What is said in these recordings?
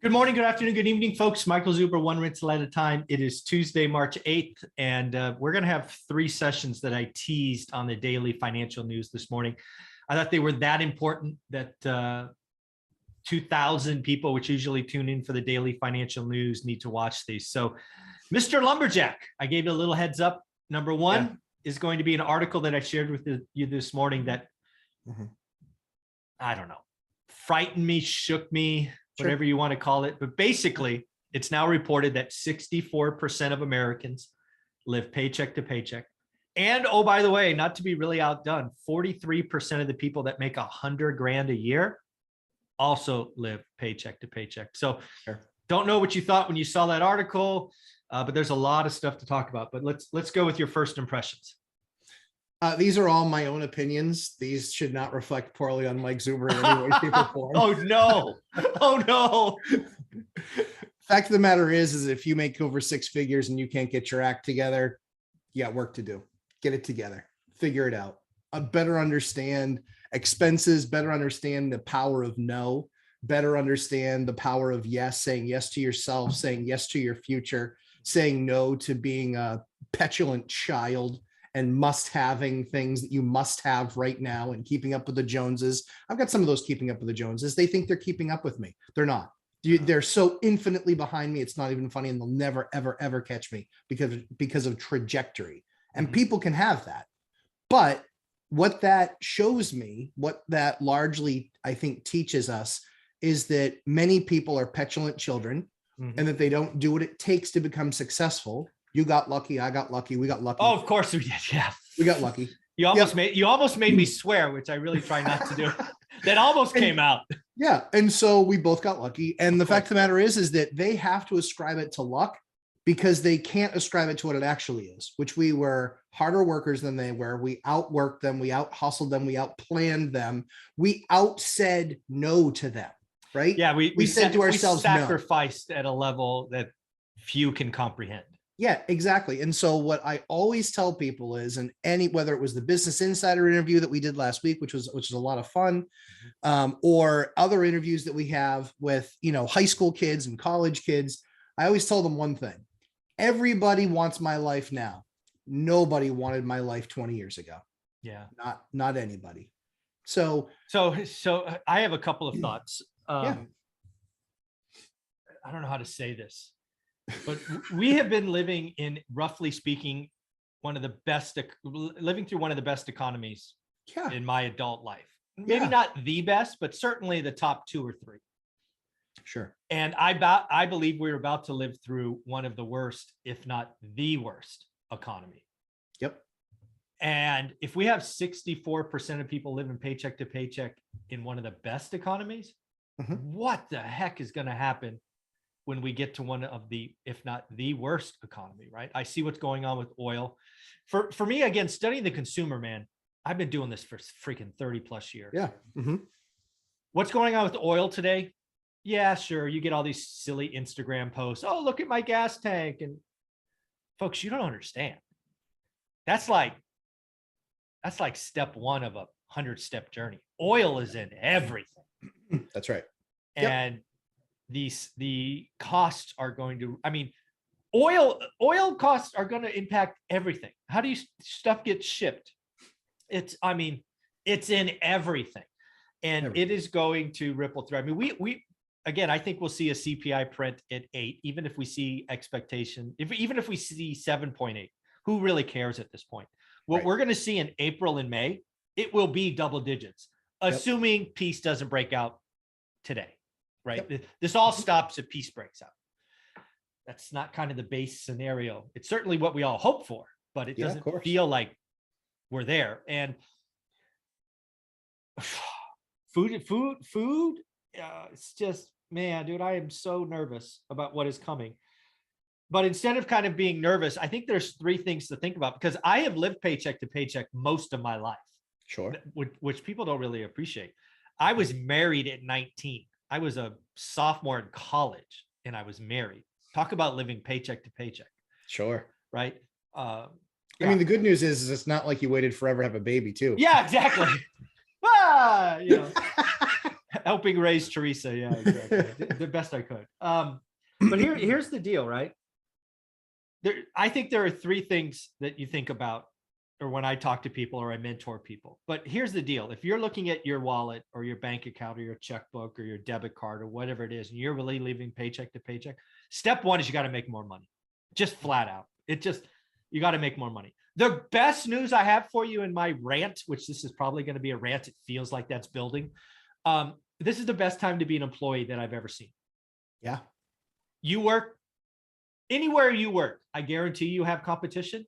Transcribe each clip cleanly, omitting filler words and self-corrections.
Good morning, good afternoon, good evening, folks. Michael Zuber, one rental at a time. It is Tuesday, March 8th, and we're going to have three sessions that I teased on the daily financial news this morning. I thought they were that important that 2,000 people, which usually tune in for the daily financial news, need to watch these. So, Mr. Lumberjack, I gave you a little heads up. Number one is going to be an article that I shared with you this morning that, I don't know, frightened me, shook me, whatever you want to call it. But basically, it's now reported that 64% of Americans live paycheck to paycheck. And oh, by the way, not to be really outdone, 43% of the people that make $100,000 a year also live paycheck to paycheck. So don't know what you thought when you saw that article, but there's a lot of stuff to talk about. But let's go with your first impressions. These are all my own opinions. These should not reflect poorly on Mike Zuber in any way, shape, or form. Oh, no. Oh, no. Fact of the matter is if you make over six figures and you can't get your act together, you got work to do. Get it together. Figure it out. Better understand expenses, better understand the power of no, better understand the power of yes, saying yes to yourself, saying yes to your future, saying no to being a petulant child and must having things that you must have right now and keeping up with the Joneses. I've got some of those keeping up with the Joneses. They think they're keeping up with me. They're not. They're so infinitely behind me. It's not even funny. And they'll never, ever, ever catch me because of trajectory. And people can have that. But what that shows me, what that largely, I think, teaches us is that many people are petulant children and that they don't do what it takes to become successful. You got lucky. I got lucky. We got lucky. Oh, of course we did. Yeah. We got lucky. You almost made me swear, which I really try not to do. That almost came out. Yeah. And so we both got lucky. And the fact of the matter is that they have to ascribe it to luck because they can't ascribe it to what it actually is, which we were harder workers than they were. We outworked them. We out hustled them. We outplanned them. We out said no to them. Right. Yeah. We said to ourselves, we sacrificed at a level that few can comprehend. Yeah, exactly. And so what I always tell people is, whether it was the Business Insider interview that we did last week, which was a lot of fun, or other interviews that we have with, high school kids and college kids, I always tell them one thing. Everybody wants my life now. Nobody wanted my life 20 years ago. Yeah. Not anybody. So I have a couple of thoughts. Yeah. I don't know how to say this. But we have been living in, roughly speaking, living through one of the best economies in my adult life. Maybe not the best, but certainly the top two or three. Sure. And I believe we're about to live through one of the worst, if not the worst economy. Yep. And if we have 64% of people living paycheck to paycheck in one of the best economies, what the heck is going to happen when we get to one of the, if not the worst economy, right? I see what's going on with oil. For me, again, studying the consumer, man, I've been doing this for freaking 30 plus years. Yeah. What's going on with oil today? Yeah, sure. You get all these silly Instagram posts. Oh, look at my gas tank. And folks, you don't understand. That's like step one of a 100-step journey. Oil is in everything. That's right. And the costs are going to, oil costs are going to impact everything. How do stuff get shipped? It's in everything. And it is going to ripple through. We again, I think we'll see a CPI print at 8, even if we see expectation, even if we see 7.8, who really cares at this point? What we're going to see in April and May, it will be double digits, assuming peace doesn't break out today. Right. This all stops if peace breaks out. That's not kind of the base scenario. It's certainly what we all hope for, but it doesn't feel like we're there. And food. It's just, man, dude, I am so nervous about what is coming. But instead of kind of being nervous, I think there's three things to think about, because I have lived paycheck to paycheck most of my life. Sure. Which people don't really appreciate. I was married at 19. I was a sophomore in college and I was married. Talk about living paycheck to paycheck. Sure. Right. I mean, the good news is it's not like you waited forever to have a baby too. Yeah, exactly. Helping raise Teresa. Yeah, exactly. The best I could. But here's the deal, right? I think there are three things that you think about, or when I talk to people or I mentor people. But here's the deal. If you're looking at your wallet or your bank account or your checkbook or your debit card or whatever it is, and you're really living paycheck to paycheck, step one is you got to make more money. Just flat out. You got to make more money. The best news I have for you in my rant, which this is probably going to be a rant, it feels like that's building. This is the best time to be an employee that I've ever seen. Yeah. You work anywhere you work, I guarantee you have competition.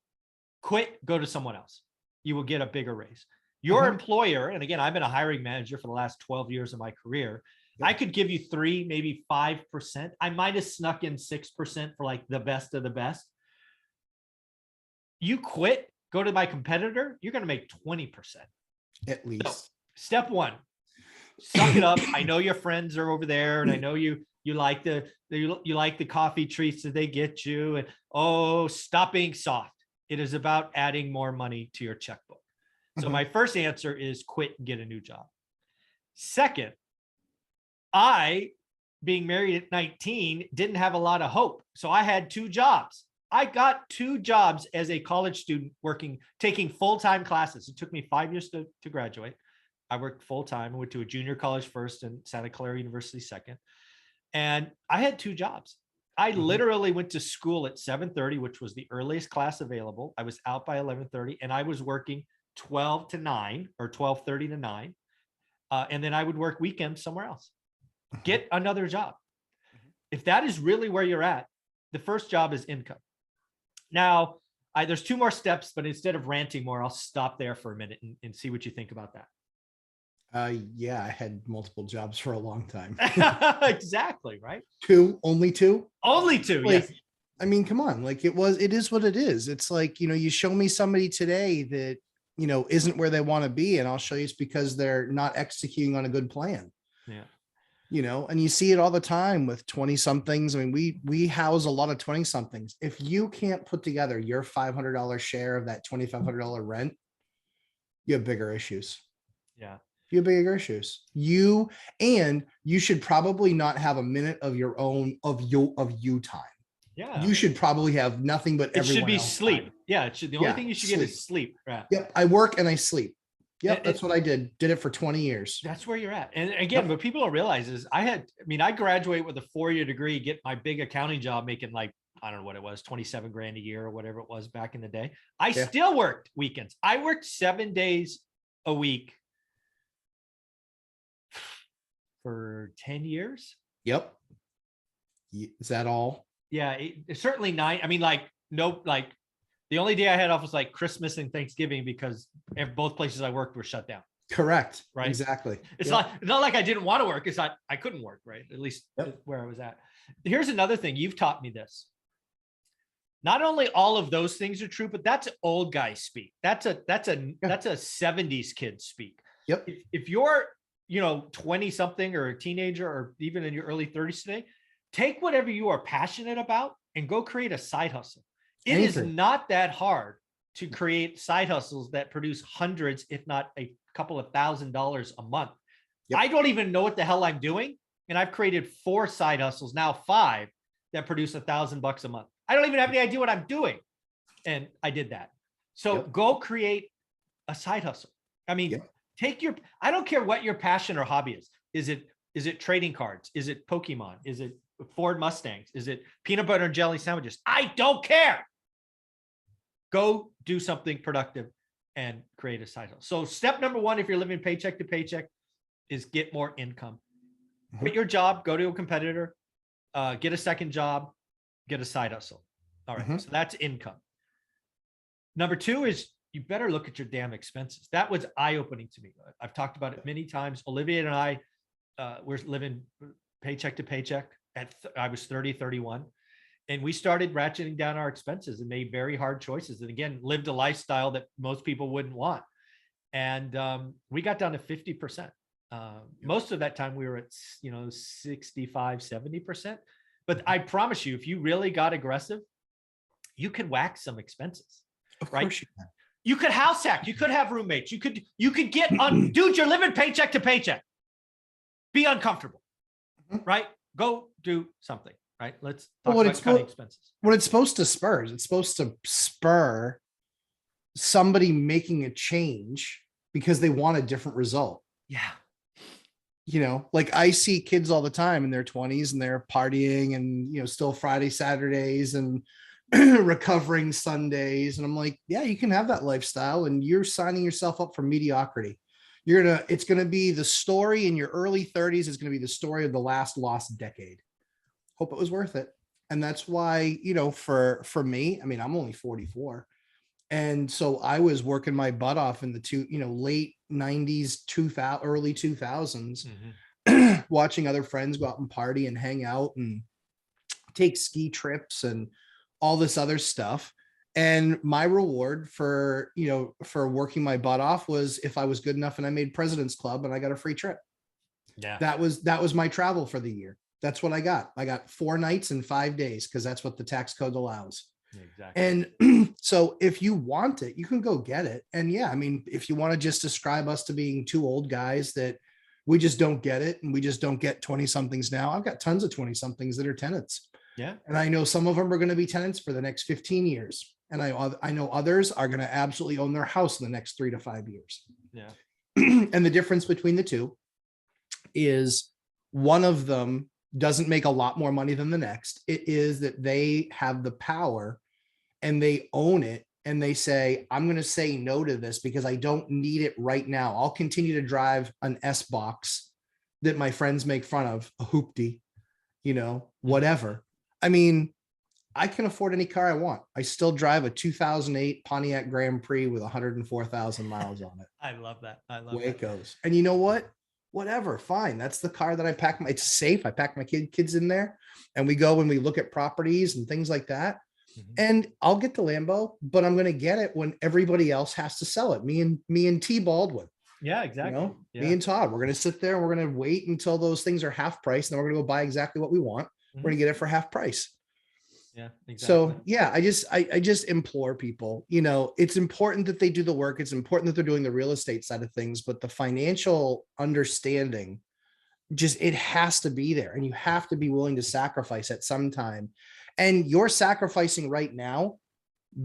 Quit, go to someone else. You will get a bigger raise. Your employer, and again, I've been a hiring manager for the last 12 years of my career. Yep. I could give you 3, maybe 5%. I might have snuck in 6% for like the best of the best. You quit, go to my competitor, you're going to make 20%. At least. So, step one, suck it up. I know your friends are over there, and I know you like the coffee treats that they get you, and stop being soft. It is about adding more money to your checkbook. So my first answer is quit and get a new job. Second, I, being married at 19, didn't have a lot of hope. So I had 2 jobs. I got 2 jobs as a college student taking full-time classes. It took me 5 years to graduate. I worked full-time. I went to a junior college first and Santa Clara University second. And I had 2 jobs. I literally went to school at 7:30, which was the earliest class available. I was out by 11:30, and I was working 12 to 9 or 12:30 to 9. And then I would work weekends somewhere else. Get another job. If that is really where you're at, the first job is income. Now, there's 2 more steps, but instead of ranting more, I'll stop there for a minute and see what you think about that. Yeah, I had multiple jobs for a long time. Exactly, right? 2, only 2? Only 2, like, yes. I mean, come on, like it is what it is. It's like, you show me somebody today that, isn't where they want to be, and I'll show you it's because they're not executing on a good plan. Yeah. And you see it all the time with 20 somethings. I mean, we house a lot of 20 somethings. If you can't put together your $500 share of that $2,500 rent, you have bigger issues. Yeah. You have bigger issues. You should probably not have a minute of your own of you time. Yeah. You should probably have nothing but it should be sleep. Time. Yeah. The only thing you should get is sleep. Right. Yep. I work and I sleep. Yep. That's what I did. Did it for 20 years. That's where you're at. And again, what people don't realize is I graduated with a 4-year degree, get my big accounting job making like, I don't know what it was, 27 grand a year or whatever it was back in the day. I still worked weekends. I worked 7 days a week for 10 years. Yep. Is that all? Yeah, it's certainly 9. I mean, the only day I had off was like Christmas and Thanksgiving because both places I worked were shut down. Correct. Right. Exactly. It's not like I didn't want to work. It's not, I couldn't work. Right. At least where I was at. Here's another thing. You've taught me this. Not only all of those things are true, but that's old guy speak. That's a 70s kid speak. Yep. If you're, 20 something or a teenager or even in your early 30s today, take whatever you are passionate about and go create a side hustle. It is not that hard to create side hustles that produce hundreds, if not a couple of $1,000s a month. Yep. I don't even know what the hell I'm doing. And I've created 4 side hustles, now 5, that produce $1,000 a month. I don't even have any idea what I'm doing. And I did that. So go create a side hustle. I mean, I don't care what your passion or hobby is. Is it trading cards? Is it Pokemon? Is it Ford Mustangs? Is it peanut butter and jelly sandwiches? I don't care. Go do something productive and create a side hustle. So step number 1, if you're living paycheck to paycheck, is get more income. Quit your job, go to a competitor, get a second job, get a side hustle. All right. So that's income. Number 2 is you better look at your damn expenses. That was eye-opening to me. I've talked about it many times. Olivia and I, we're living paycheck to paycheck. I was 30, 31. And we started ratcheting down our expenses and made very hard choices. And again, lived a lifestyle that most people wouldn't want. And we got down to 50%. Most of that time we were at, 65, 70%. But I promise you, if you really got aggressive, you could whack some expenses. Of course you can. You could house hack. You could have roommates. You could get on, dude, you're living paycheck to paycheck. be uncomfortable, Mhm. right? Go do something, right? Let's But talk about cutting expenses. what it's supposed to spur is it's supposed to spur somebody making a change because they want a different result. Yeah. You know, like I see kids all the time in their 20s and they're partying and, you know, still Friday, Saturdays and recovering Sundays. And I'm like, yeah, you can have that lifestyle and you're signing yourself up for mediocrity. It's going to be the story in your early 30s is going to be the story of the last lost decade. Hope it was worth it. And that's why, you know, for me, I mean, I'm only 44. And so I was working my butt off in the late 90s, 2000, early 2000s, watching other friends go out and party and hang out and take ski trips and all this other stuff. And my reward for, you know, for working my butt off was if I was good enough and I made President's Club and I got a free trip. Yeah. That was my travel for the year. That's what I got. I got 4 nights and 5 days because that's what the tax code allows. Exactly. And so if you want it, you can go get it. And yeah, I mean, if you want to just describe us to being two old guys that we just don't get it and we just don't get 20 somethings now, I've got tons of 20 somethings that are tenants. Yeah. And I know some of them are going to be tenants for the next 15 years. And I know others are going to absolutely own their house in the next 3 to 5 years. Yeah. And the difference between the two is one of them doesn't make a lot more money than the next. It is that they have the power and they own it and they say, I'm going to say no to this because I don't need it right now. I'll continue to drive an S box that my friends make fun of, a hoopty, you know, whatever. I mean, I can afford any car I want. I still drive a 2008 Pontiac Grand Prix with 104,000 miles on it. I love that. I love The way that. it goes. And you know what? Whatever, fine. That's the car that I pack. It's safe. I pack my kids in there and we go and we look at properties and things like that. And I'll get the Lambo, but I'm going to get it when everybody else has to sell it. Me and T Baldwin. Yeah, exactly. You know, yeah. Me and Todd, we're going to sit there and we're going to wait until those things are half price. And then we're going to go buy exactly what we want. We're going to get it for half price. Yeah, exactly. So yeah, I just implore people, you know, it's important that they do the work. It's important that they're doing the real estate side of things, but the financial understanding, just, it has to be there and you have to be willing to sacrifice at some time. And you're sacrificing right now,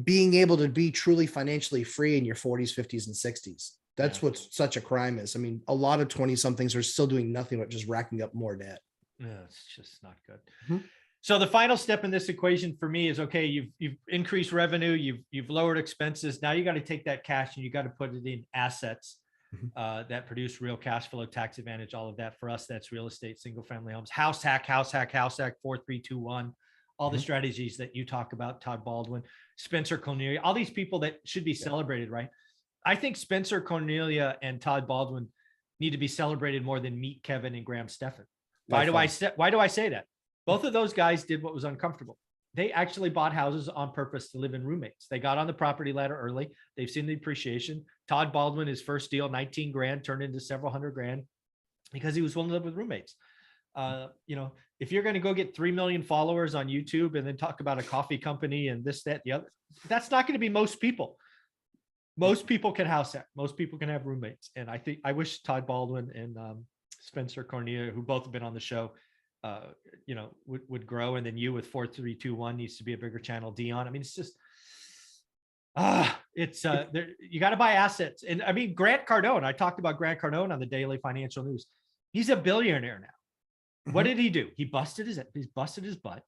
being able to be truly financially free in your 40s, 50s, and 60s. That's what such a crime is. I mean, a lot of 20 somethings are still doing nothing but just racking up more debt. Yeah, it's just not good. So the final step in this equation for me is, okay, you've increased revenue, you've lowered expenses. Now you got to take that cash and you got to put it in assets that produce real cash flow, tax advantage, all of that. For us, that's real estate, single family homes, house hack, 4321. All the strategies that you talk about, Todd Baldwin, Spencer Cornelia, all these people that should be celebrated, right? I think Spencer Cornelia and Todd Baldwin need to be celebrated more than Meet Kevin and Graham Stephan. Why do I say that? Both of those guys did what was uncomfortable. They actually bought houses on purpose to live in roommates. They got on the property ladder early. They've seen the appreciation. Todd Baldwin, his first deal, 19 grand, turned into several hundred grand because he was willing to live with roommates. You know, if you're going to go get 3 million followers on YouTube and then talk about a coffee company and this, that, the other, that's not going to be most people. Most people can house hack. Most people can have roommates. And I wish Todd Baldwin and Spencer Cornelia, who both have been on the show, you know, would grow. And then you with 4321 needs to be a bigger channel. Dion. I mean, it's just, you got to buy assets. And I mean, Grant Cardone, I talked about Grant Cardone on the Daily Financial News. He's a billionaire now. What did he do? He busted his butt.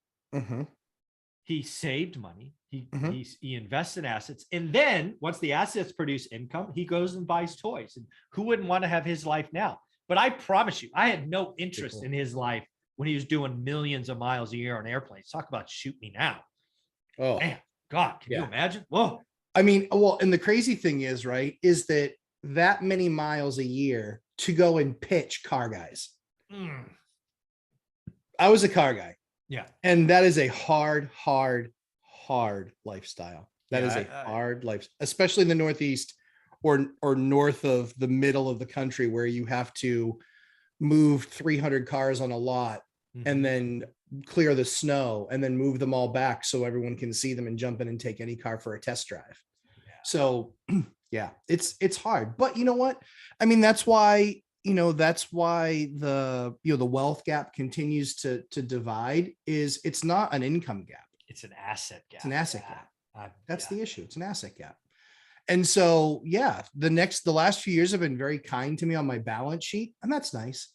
He saved money. He invests in assets. And then once the assets produce income, he goes and buys toys. And who wouldn't want to have his life now? But I promise you, I had no interest in his life when he was doing millions of miles a year on airplanes. Talk about shoot me now. Oh, man, God, can you imagine? Whoa. I mean, well, and the crazy thing is, right, is that many miles a year to go and pitch car guys. I was a car guy. Yeah. And that is a hard lifestyle. That is a hard life, especially in the Northeast or north of the middle of the country, where you have to move 300 cars on a lot and then clear the snow and then move them all back so everyone can see them and jump in and take any car for a test drive. So yeah, it's hard. But you know what? I mean, that's why that's why the wealth gap continues to divide. Is it's not an income gap. It's an asset gap. It's an asset gap. That's yeah. the issue. It's an asset gap. And so, yeah, the last few years have been very kind to me on my balance sheet, and that's nice.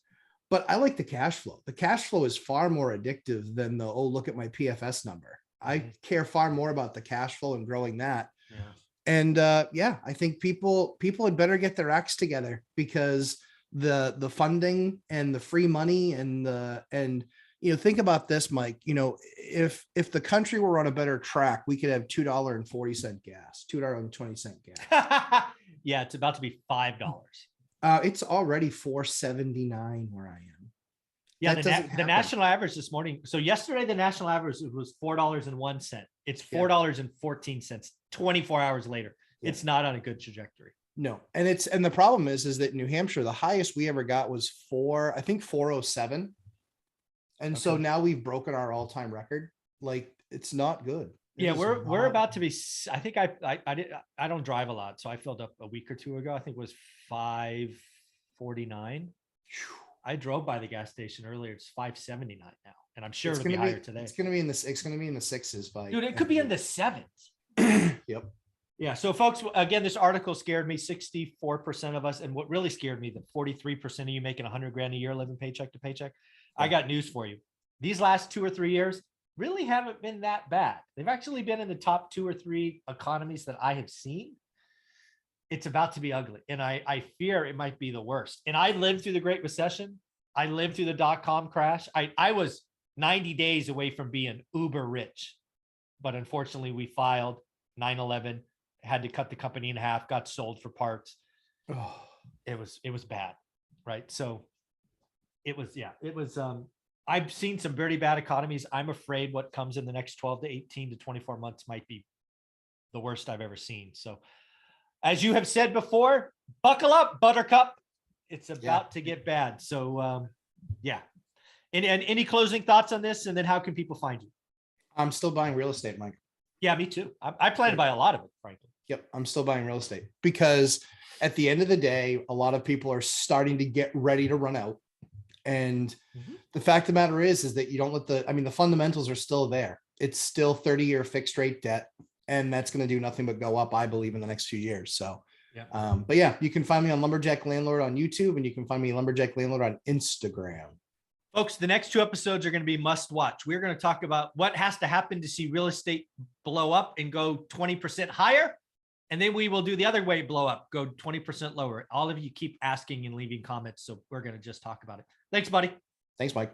But I like the cash flow. The cash flow is far more addictive than the, oh, look at my PFS number. I care far more about the cash flow and growing that. Yeah. And yeah, I think people had better get their acts together, because the funding and the free money and think about this, Mike. If the country were on a better track, we could have $2.40 gas, $2.20 gas. Yeah, it's about to be $5. It's already $4.79 where I am. Yeah, the national average this morning. So yesterday, the national average was $4.01. It's $4.14. 24 hours later, it's not on a good trajectory. No, and the problem is that New Hampshire, the highest we ever got was 407, and so now we've broken our all-time record. Like, it's not good. We're about to be. I think I don't drive a lot, so I filled up a week or two ago. I think it was 549. I drove by the gas station earlier. It's 579 now, and I'm sure it'll be higher today. It's going to be in the sixes by. Dude, it could be in the sevens. Yep. Yeah. So, folks, again, this article scared me. 64% of us, and what really scared me, that 43% of you making $100,000 a year living paycheck to paycheck. Yeah. I got news for you. These last 2 or 3 years really haven't been that bad. They've actually been in the top 2 or 3 economies that I have seen. It's about to be ugly, and I fear it might be the worst. And I lived through the Great Recession. I lived through the dot-com crash. I was 90 days away from being uber rich, but unfortunately we filed 9/11, had to cut the company in half, got sold for parts. Oh, it was bad. Right. So it was. I've seen some very bad economies. I'm afraid what comes in the next 12 to 18 to 24 months might be the worst I've ever seen. So, as you have said before, buckle up, Buttercup. It's about to get bad. So, yeah. And any closing thoughts on this? And then how can people find you? I'm still buying real estate, Mike. Yeah, me too. I plan to buy a lot of it, frankly. Yep. I'm still buying real estate, because at the end of the day, a lot of people are starting to get ready to run out. And the fact of the matter is that you don't let the fundamentals are still there. It's still 30-year fixed rate debt. And that's going to do nothing but go up, I believe, in the next few years. So, but yeah, you can find me on Lumberjack Landlord on YouTube, and you can find me Lumberjack Landlord on Instagram. Folks, the next 2 episodes are going to be must watch. We're going to talk about what has to happen to see real estate blow up and go 20% higher. And then we will do the other way, blow up, go 20% lower. All of you keep asking and leaving comments. So we're going to just talk about it. Thanks, buddy. Thanks, Mike.